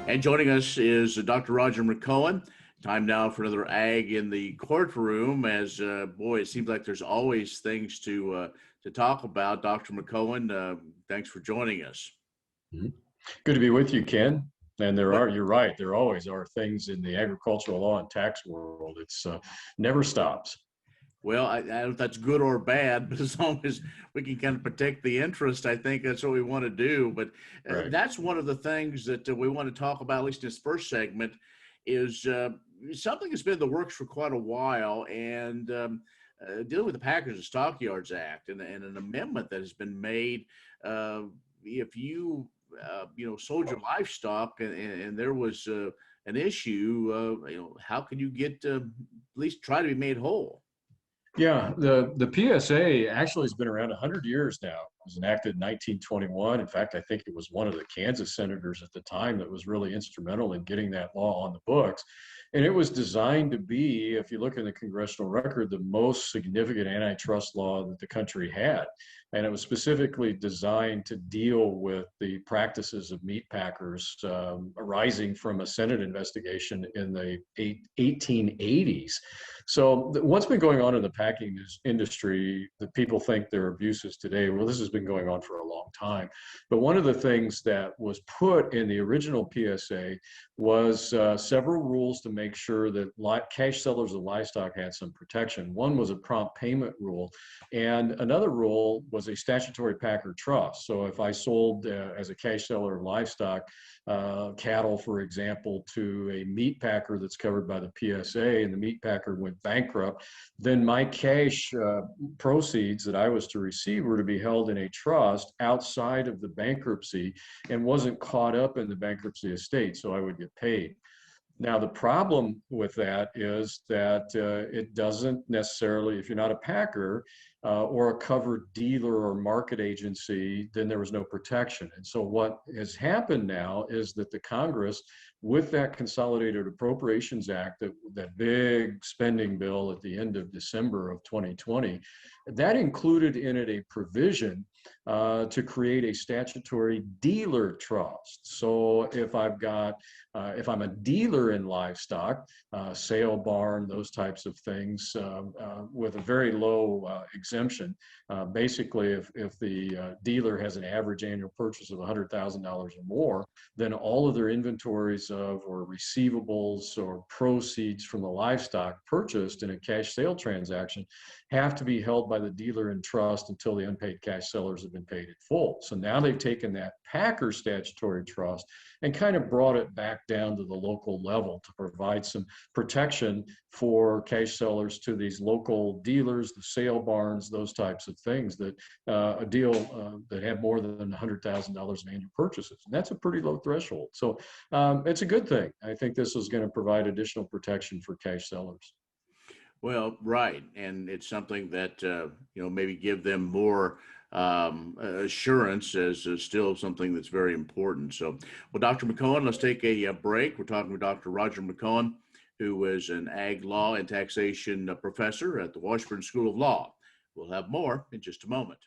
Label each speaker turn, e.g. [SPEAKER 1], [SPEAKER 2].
[SPEAKER 1] And joining us is Dr. Roger McEowen. Time now for another Ag in the courtroom. As boy, it seems like there's always things to talk about. Dr. McEowen, thanks for joining us.
[SPEAKER 2] Mhm. Good to be with you, Ken. And
[SPEAKER 1] Well,
[SPEAKER 2] you're right, there always are things in the agricultural law and tax world. It's never stops.
[SPEAKER 1] I don't know if that's good or bad, but as long as we can kind of protect the interest, I think that's what we want to do. But
[SPEAKER 2] Right.
[SPEAKER 1] that's one of the things that we want to talk about, at least in this first segment, is something that's been in the works for quite a while, and dealing with the Packers and Stockyards Act and an amendment that has been made. If you sold your livestock and there was an issue, how can you get at least try to be made whole?
[SPEAKER 2] Yeah, the PSA actually has been around 100 years now. It was enacted in 1921. In fact, I think it was one of the Kansas senators at the time that was really instrumental in getting that law on the books. And it was designed to be, if you look in the congressional record, the most significant antitrust law that the country had. And it was specifically designed to deal with the practices of meat packers arising from a Senate investigation in the 1880s. So what's been going on in the packing industry that people think there are abuses today? Well, this has been going on for a long time. But one of the things that was put in the original PSA was several rules to make sure that cash sellers of livestock had some protection. One was a prompt payment rule, and another rule was a statutory packer trust. So if I sold as a cash seller of livestock, cattle, for example, to a meat packer that's covered by the PSA, and the meat packer went bankrupt, then my cash proceeds that I was to receive were to be held in a trust outside of the bankruptcy and wasn't caught up in the bankruptcy estate, so I would get paid. Now, the problem with that is that it doesn't necessarily, if you're not a packer or a covered dealer or market agency, then there was no protection. And so what has happened now is that the Congress, with that Consolidated Appropriations Act, that big spending bill at the end of December of 2020, that included in it a provision to create a statutory dealer trust. So if if I'm a dealer in livestock, sale barn, those types of things, with a very low exemption, basically if the dealer has an average annual purchase of $100,000 or more, then all of their inventories of or receivables or proceeds from the livestock purchased in a cash sale transaction have to be held by the dealer in trust until the unpaid cash sellers have been paid in full. So now they've taken that Packer statutory trust and kind of brought it back down to the local level to provide some protection for cash sellers to these local dealers, the sale barns, those types of things, that a deal that had more than $100,000 in annual purchases. And that's a pretty low threshold. So it's a good thing. I think this is going to provide additional protection for cash sellers.
[SPEAKER 1] Well, right, and it's something that maybe give them more assurance as still something that's very important. So, well, Dr. McEowen, let's take a break. We're talking with Dr. Roger McEowen, who is an ag law and taxation professor at the Washburn School of Law. We'll have more in just a moment.